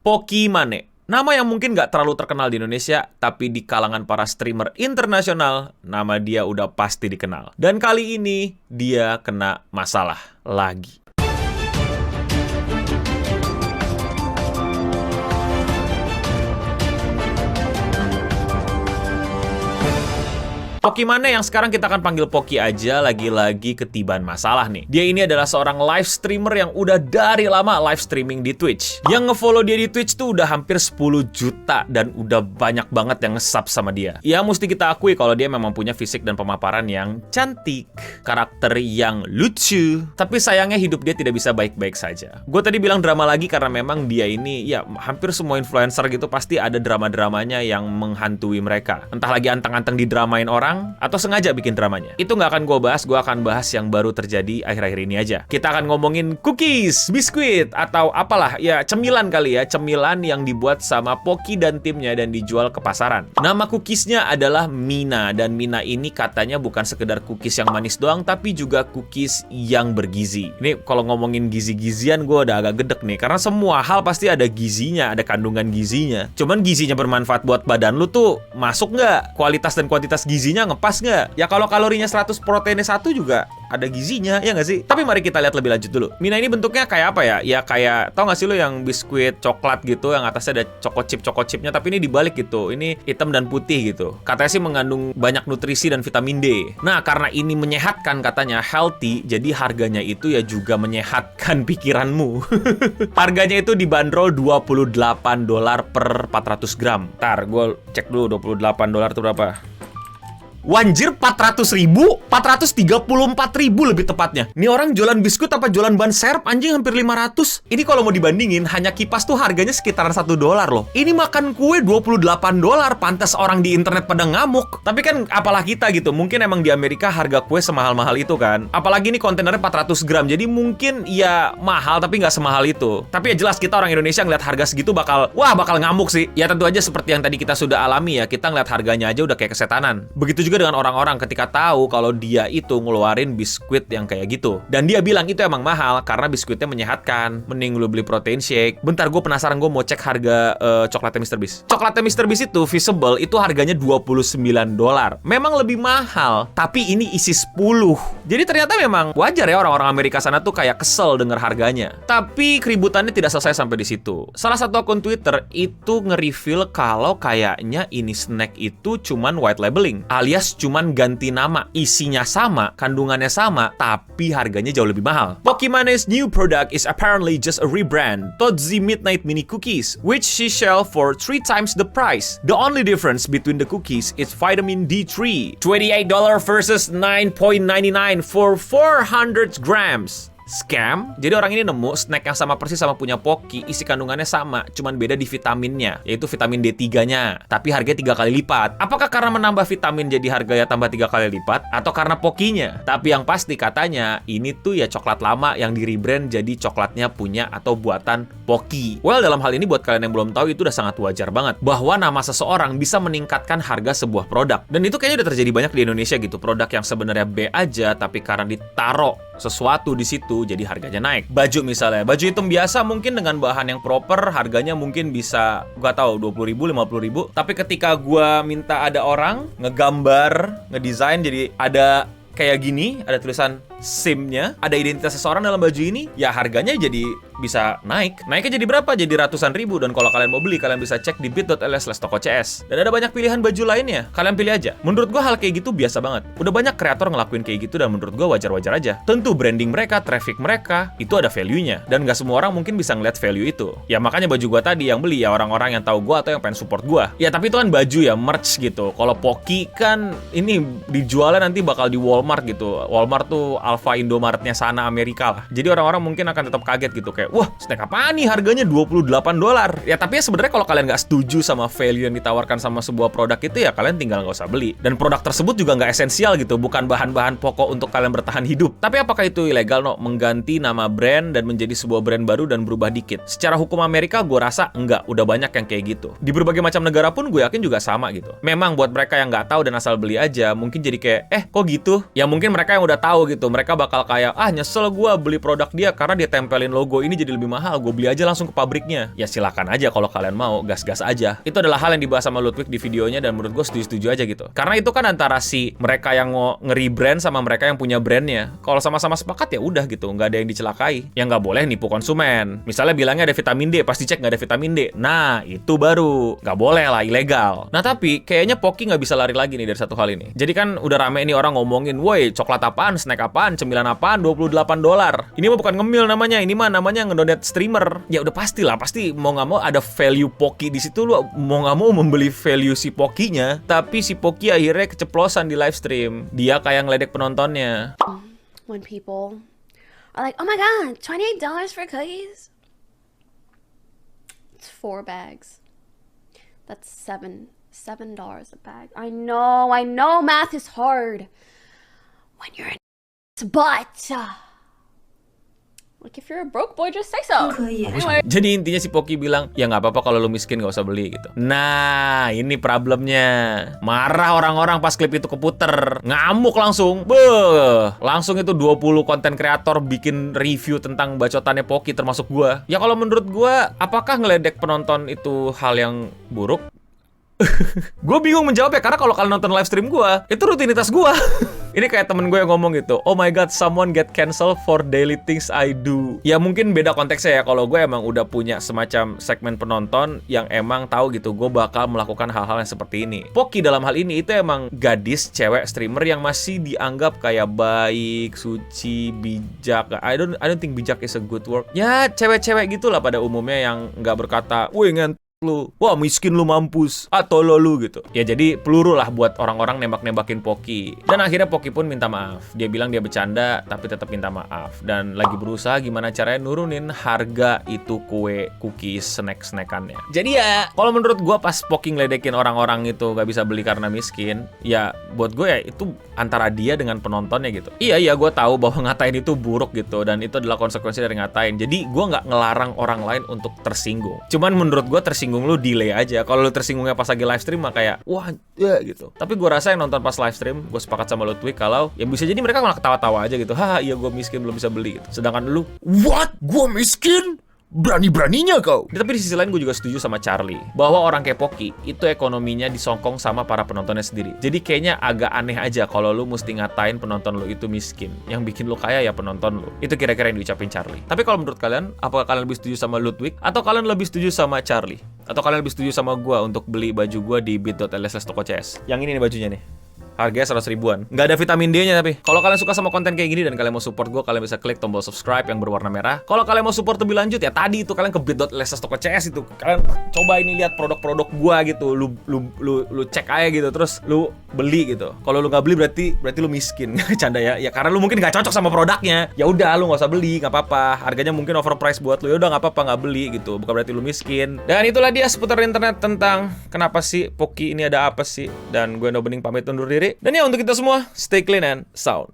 Pokimane. Nama yang mungkin nggak terlalu terkenal di Indonesia, tapi di kalangan para streamer internasional, nama dia udah pasti dikenal. Dan kali ini, dia kena masalah lagi. Pokimane yang sekarang kita akan panggil Poki aja, lagi-lagi ketiban masalah nih. Dia ini adalah seorang live streamer yang udah dari lama live streaming di Twitch. Yang ngefollow dia di Twitch tuh udah hampir 10 juta dan udah banyak banget yang nge-sub sama dia. Ya mesti kita akui kalau dia memang punya fisik dan pemaparan yang cantik, karakter yang lucu. Tapi sayangnya hidup dia tidak bisa baik-baik saja. Gue tadi bilang drama lagi karena memang dia ini, ya hampir semua influencer gitu pasti ada drama-dramanya yang menghantui mereka. Entah lagi anteng-anteng didramain orang, atau sengaja bikin dramanya. Itu nggak akan gue akan bahas yang baru terjadi akhir-akhir ini aja. Kita akan ngomongin cookies, biskuit, atau apalah, ya cemilan kali ya, cemilan yang dibuat sama Poki dan timnya dan dijual ke pasaran. Nama cookiesnya adalah Mina, dan Mina ini katanya bukan sekedar cookies yang manis doang, tapi juga cookies yang bergizi. Ini kalau ngomongin gizi-gizian gue udah agak gedek nih, karena semua hal pasti ada gizinya, ada kandungan gizinya. Cuman gizinya bermanfaat buat badan lu tuh masuk nggak? Kualitas dan kuantitas gizinya ngepas nggak? Ya kalau kalorinya 100, proteinnya 1 juga ada gizinya, ya nggak sih? Tapi mari kita lihat lebih lanjut dulu. Mina ini bentuknya kayak apa ya? Ya kayak, tau nggak sih lo yang biskuit coklat gitu, yang atasnya ada choco chipnya, tapi ini dibalik gitu. Ini hitam dan putih gitu. Katanya sih mengandung banyak nutrisi dan vitamin D. Nah, karena ini menyehatkan katanya, healthy, jadi harganya itu ya juga menyehatkan pikiranmu. Harganya itu dibanderol $28 per 400 gram. Ntar, gue cek dulu $28 itu berapa. Wanjir, 400.000? 434.000 lebih tepatnya. Ini orang jualan biskuit apa jualan ban serep anjing hampir 500. Ini kalau mau dibandingin, hanya kipas tuh harganya sekitaran $1 loh. Ini makan kue $28. Pantas orang di internet pada ngamuk. Tapi kan apalah kita gitu. Mungkin emang di Amerika harga kue semahal-mahal itu kan. Apalagi ini kontainernya 400 gram. Jadi mungkin ya mahal tapi nggak semahal itu. Tapi ya jelas kita orang Indonesia ngeliat harga segitu bakal ngamuk sih. Ya tentu aja seperti yang tadi kita sudah alami ya. Kita ngeliat harganya aja udah kayak kesetanan. Begitu juga dengan orang-orang ketika tahu kalau dia itu ngeluarin biskuit yang kayak gitu. Dan dia bilang itu emang mahal karena biskuitnya menyehatkan. Mending lu beli protein shake. Bentar, gue penasaran, gue mau cek harga coklatnya Mr. Beast. Coklatnya Mr. Beast itu Visible itu harganya $29. Memang lebih mahal, tapi ini isi 10. Jadi ternyata memang wajar ya orang-orang Amerika sana tuh kayak kesel denger harganya. Tapi keributannya tidak selesai sampai di situ. Salah satu akun Twitter itu nge-reveal kalau kayaknya ini snack itu cuman white labeling, alias cuman ganti nama, isinya sama, kandungannya sama, tapi harganya jauh lebih mahal. Pokimane's new product is apparently just a rebrand, Todzi Midnight Mini Cookies, which she sell for 3 times the price. The only difference between the cookies is vitamin D3, $28 versus $9.99 for 400 grams. Scam? Jadi orang ini nemu snack yang sama persis sama punya Poki, isi kandungannya sama, cuman beda di vitaminnya, yaitu vitamin D3-nya, tapi harganya 3 kali lipat. Apakah karena menambah vitamin jadi harganya tambah 3 kali lipat, atau karena Pokinya? Tapi yang pasti katanya, ini tuh ya coklat lama yang di rebrand jadi coklatnya punya atau buatan Poki. Well, dalam hal ini buat kalian yang belum tahu, itu udah sangat wajar banget, bahwa nama seseorang bisa meningkatkan harga sebuah produk. Dan itu kayaknya udah terjadi banyak di Indonesia gitu, produk yang sebenarnya B aja, tapi karena ditaro sesuatu di situ, jadi harganya naik. Baju misalnya, baju hitam biasa mungkin dengan bahan yang proper, harganya mungkin bisa, gak tahu, 20.000, 50.000. Tapi ketika gua minta ada orang ngegambar, ngedesain, jadi ada kayak gini, ada tulisan SIM-nya, ada identitas seseorang dalam baju ini, ya harganya jadi bisa naik. Naiknya jadi berapa? Jadi ratusan ribu. Dan kalau kalian mau beli, kalian bisa cek di bit.ly/tokocs. Dan ada banyak pilihan baju lainnya. Kalian pilih aja. Menurut gua hal kayak gitu biasa banget. Udah banyak kreator ngelakuin kayak gitu dan menurut gua wajar-wajar aja. Tentu branding mereka, traffic mereka, itu ada value-nya. Dan gak semua orang mungkin bisa ngeliat value itu. Ya makanya baju gua tadi yang beli ya orang-orang yang tahu gua atau yang pengen support gua. Ya tapi itu kan baju ya, merch gitu. Kalau Poki kan ini dijualnya nanti bakal di Walmart gitu. Walmart tuh Alfa Indomaretnya sana Amerika lah. Jadi orang-orang mungkin akan tetap kaget gitu kayak, wah snack apaan nih harganya $28. Ya tapi ya sebenarnya kalau kalian nggak setuju sama value yang ditawarkan sama sebuah produk itu ya kalian tinggal nggak usah beli. Dan produk tersebut juga nggak esensial gitu, bukan bahan-bahan pokok untuk kalian bertahan hidup. Tapi apakah itu ilegal no? Mengganti nama brand dan menjadi sebuah brand baru dan berubah dikit. Secara hukum Amerika gue rasa enggak, udah banyak yang kayak gitu. Di berbagai macam negara pun gue yakin juga sama gitu. Memang buat mereka yang nggak tahu dan asal beli aja, mungkin jadi kayak, kok gitu? Ya mungkin mereka yang udah tahu gitu, mereka bakal kayak, nyesel gue beli produk dia karena dia tempelin logo ini jadi lebih mahal, gue beli aja langsung ke pabriknya. Ya silakan aja kalau kalian mau, gas-gas aja. Itu adalah hal yang dibahas sama Ludwig di videonya dan menurut gue setuju-setuju aja gitu. Karena itu kan antara si mereka yang mau nge-rebrand sama mereka yang punya brandnya. Kalau sama-sama sepakat ya udah gitu, nggak ada yang dicelakai. Yang nggak boleh nipu konsumen. Misalnya bilangnya ada vitamin D, pasti cek nggak ada vitamin D. Nah, itu baru nggak boleh lah, ilegal. Nah tapi kayaknya Pocky nggak bisa lari lagi nih dari satu hal ini. Jadi kan udah rame nih orang ngomongin, woi coklat apaan, snack apaan, cemilan apaan, $28. Ini mah bukan ngemil namanya, ini mah namanya ngedonate streamer. Ya udah pastilah, pasti mau nggak mau ada value Pocky di situ, lu mau nggak mau membeli value si Pocky-nya. Tapi si Pocky akhirnya keceplosan di live stream. Dia kayak ngeledek penontonnya. When people are like, oh my god, $28 for cookies? It's 4 bags. That's $7 a bag. I know math is hard when you're in but like if you're a broke boy, just say so. Anyway. Jadi intinya si Pocky bilang, ya nggak apa-apa kalau lu miskin nggak usah beli gitu. Nah, ini problemnya. Marah orang-orang pas klip itu keputer. Ngamuk langsung. Beuh. Langsung itu 20 konten kreator bikin review tentang bacotannya Pocky termasuk gua. Ya kalau menurut gua, apakah ngeledek penonton itu hal yang buruk? Gue bingung menjawabnya karena kalau kalian nonton live stream gue, itu rutinitas gue. Ini kayak temen gue yang ngomong gitu, oh my god, someone get cancelled for daily things I do. Ya mungkin beda konteksnya ya, kalau gue emang udah punya semacam segmen penonton yang emang tahu gitu, gue bakal melakukan hal-hal yang seperti ini. Pocky dalam hal ini itu emang gadis, cewek streamer yang masih dianggap kayak baik, suci, bijak. I don't think bijak is a good word. Ya cewek-cewek gitulah pada umumnya yang nggak berkata, wih lu, wah miskin lu mampus, atau lu gitu. Ya jadi peluru lah buat orang-orang nembak-nembakin Pocky. Dan akhirnya Pocky pun minta maaf. Dia bilang dia bercanda tapi tetap minta maaf. Dan lagi berusaha gimana caranya nurunin harga itu kue, cookies, snack-snackannya. Jadi ya, kalau menurut gua pas Pocky ngeledekin orang-orang itu gak bisa beli karena miskin, ya buat gue ya itu antara dia dengan penontonnya gitu. Iya gue tahu bahwa ngatain itu buruk gitu, dan itu adalah konsekuensi dari ngatain. Jadi gue nggak ngelarang orang lain untuk tersinggung. Cuman menurut gue tersinggung lu delay aja. Kalau lu tersinggungnya pas lagi live stream mah kayak wah ya gitu. Tapi gue rasa yang nonton pas live stream, gue sepakat sama Ludwig kalau ya bisa jadi mereka malah ketawa-tawa aja gitu. Haha, iya gue miskin belum bisa beli gitu. Sedangkan lu, what? Gue miskin? Berani-beraninya kau. Tapi di sisi lain gue juga setuju sama Charlie bahwa orang kayak Pocky itu ekonominya disongkong sama para penontonnya sendiri. Jadi kayaknya agak aneh aja kalau lu mesti ngatain penonton lu itu miskin. Yang bikin lu kaya ya penonton lu. Itu kira-kira yang diucapin Charlie. Tapi kalau menurut kalian, apakah kalian lebih setuju sama Ludwig atau kalian lebih setuju sama Charlie? Atau kalian lebih setuju sama gue untuk beli baju gue di bit.ly/tokocs? Yang ini nih bajunya nih. Harganya 100 ribuan. Nggak ada vitamin D-nya tapi. Kalau kalian suka sama konten kayak gini dan kalian mau support gue, kalian bisa klik tombol subscribe yang berwarna merah. Kalau kalian mau support lebih lanjut ya tadi itu kalian ke bit.ly/tokocs itu. Kalian coba ini lihat produk-produk gue gitu. Lu cek aja gitu, terus lu beli gitu. Kalau lu nggak beli berarti lu miskin. Canda ya. Ya karena lu mungkin nggak cocok sama produknya. Ya udah lu nggak usah beli, nggak apa-apa. Harganya mungkin overpriced buat lu. Ya udah nggak apa-apa nggak beli gitu. Bukan berarti lu miskin. Dan itulah dia seputar internet tentang kenapa sih Pocky ini ada apa sih. Dan gue No Bening pamit undur diri. Dan ya untuk kita semua, stay clean and sound.